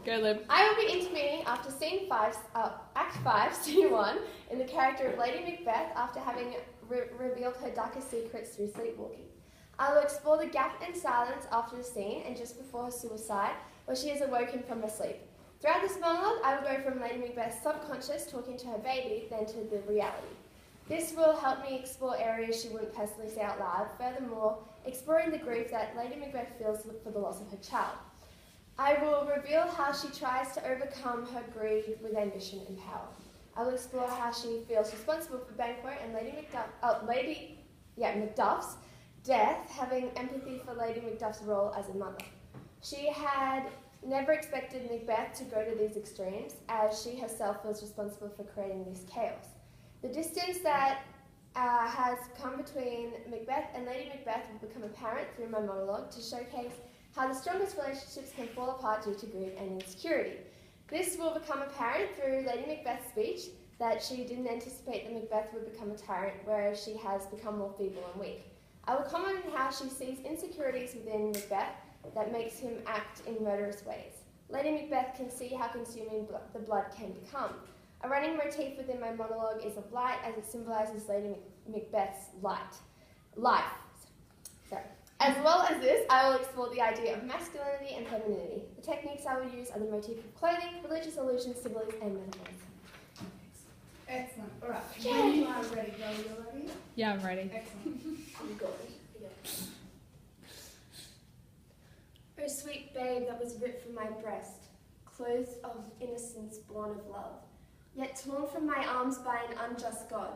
Go, Lib. I will be intervening after Act 5, Scene 1, in the character of Lady Macbeth after having revealed her darkest secrets through sleepwalking. I will explore the gap in silence after the scene and just before her suicide, where she is awoken from her sleep. Throughout this monologue, I will go from Lady Macbeth's subconscious talking to her baby, then to the reality. This will help me explore areas she wouldn't personally say out loud, furthermore, exploring the grief that Lady Macbeth feels for the loss of her child. I will reveal how she tries to overcome her greed with ambition and power. I will explore how she feels responsible for Banquo and Macduff's death, having empathy for Lady Macduff's role as a mother. She had never expected Macbeth to go to these extremes, as she herself feels responsible for creating this chaos. The distance that has come between Macbeth and Lady Macbeth will become apparent through my monologue to showcase how the strongest relationships can fall apart due to greed and insecurity. This will become apparent through Lady Macbeth's speech that she didn't anticipate that Macbeth would become a tyrant, whereas she has become more feeble and weak. I will comment on how she sees insecurities within Macbeth that makes him act in murderous ways. Lady Macbeth can see how consuming the blood can become. A running motif within my monologue is of light, as it symbolises Lady Macbeth's life. As well as this, I will explore the idea of masculinity and femininity. The techniques I will use are the motif of clothing, religious allusions, symbols, and metaphors. Excellent. All right. When you are ready, girl, you ready? Yeah, I'm ready. Excellent. I'm going. Yeah. O sweet babe that was ripped from my breast, clothed of innocence born of love, yet torn from my arms by an unjust God.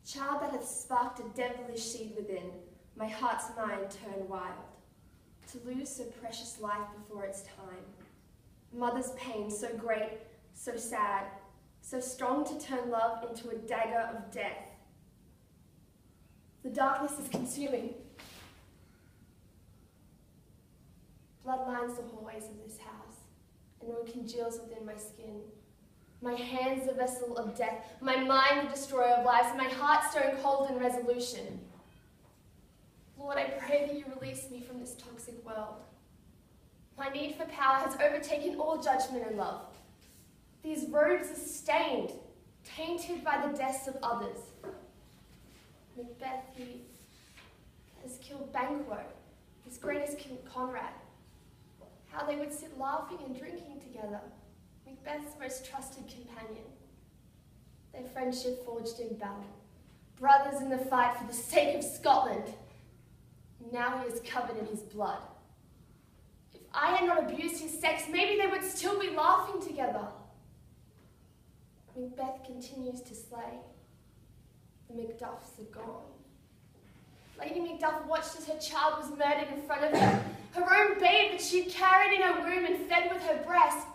Child that hath sparked a devilish seed within, my heart's mind turned wild, to lose so precious life before its time. Mother's pain so great, so sad, so strong to turn love into a dagger of death. The darkness is consuming. Blood lines the hallways of this house, and one congeals within my skin. My hands the vessel of death, my mind the destroyer of lives, my heart stone cold in resolution. Lord, I pray that you release me from this toxic world. My need for power has overtaken all judgment and love. These robes are stained, tainted by the deaths of others. Macbeth, he has killed Banquo, his greatest Conrad. How they would sit laughing and drinking together, Macbeth's most trusted companion. Their friendship forged in battle, brothers in the fight for the sake of Scotland. Now he is covered in his blood. If I had not abused his sex, maybe they would still be laughing together. Macbeth continues to slay. The Macduffs are gone. Lady Macduff watched as her child was murdered in front of her, her own babe that she carried in her womb and fed with her breast.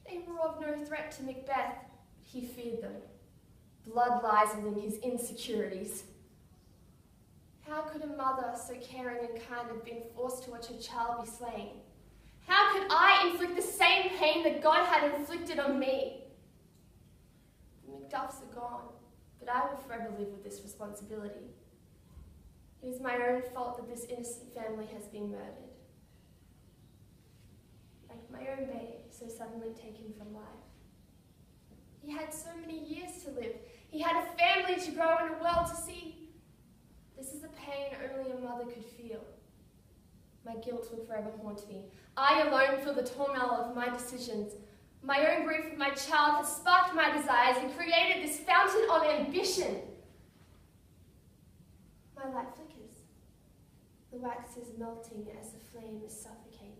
They were of no threat to Macbeth, but he feared them. Blood lies within his insecurities. How could a mother so caring and kind have been forced to watch her child be slain? How could I inflict the same pain that God had inflicted on me? The Macduffs are gone, but I will forever live with this responsibility. It is my own fault that this innocent family has been murdered. Like my own babe, so suddenly taken from life. He had so many years to live. He had a family to grow and a world to see. This is a pain only a mother could feel. My guilt will forever haunt me. I alone feel the turmoil of my decisions. My own grief for my child has sparked my desires and created this fountain of ambition. My light flickers. The wax is melting as the flame is suffocating.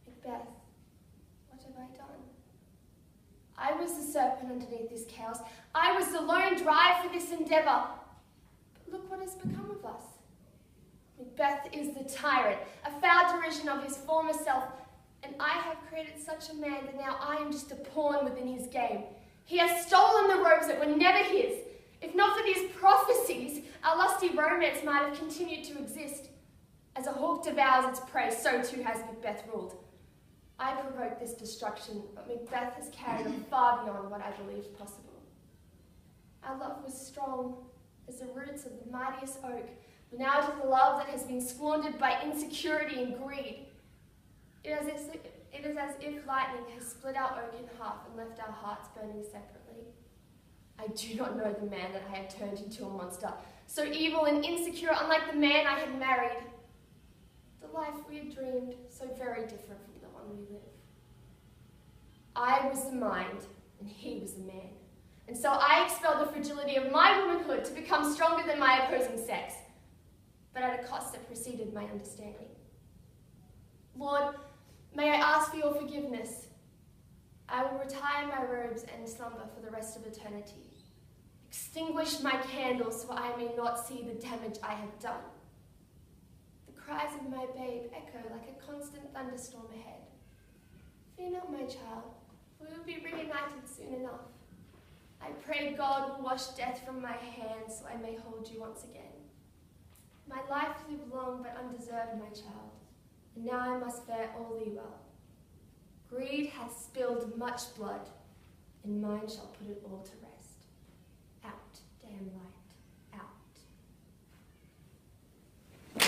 Macbeth, what have I done? I was the serpent underneath this chaos. I was the lone drive for this endeavour. But look what has become of us. Macbeth is the tyrant, a foul derision of his former self, and I have created such a man that now I am just a pawn within his game. He has stolen the robes that were never his. If not for these prophecies, our lusty romance might have continued to exist. As a hawk devours its prey, so too has Macbeth ruled. I provoked this destruction, but Macbeth has carried on far beyond what I believed possible. Our love was strong as the roots of the mightiest oak, But now it is a love that has been squandered by insecurity and greed. It is as if lightning has split our oak in half and left our hearts burning separately. I do not know the man that I had turned into a monster, so evil and insecure, unlike the man I had married. The life we had dreamed, so very different from the one we live. I was the mind, and he was the man. And so I expelled the fragility of my womanhood to become stronger than my opposing sex, but at a cost that preceded my understanding. Lord, may I ask for your forgiveness. I will retire my robes and slumber for the rest of eternity. Extinguish my candle so I may not see the damage I have done. The cries of my babe echo like a constant thunderstorm ahead. Fear not, my child, we will be reunited soon enough. I pray God will wash death from my hands so I may hold you once again. My life lived long but undeserved, my child, and now I must fare all thee well. Greed hath spilled much blood, and mine shall put it all to rest. Out, damn life.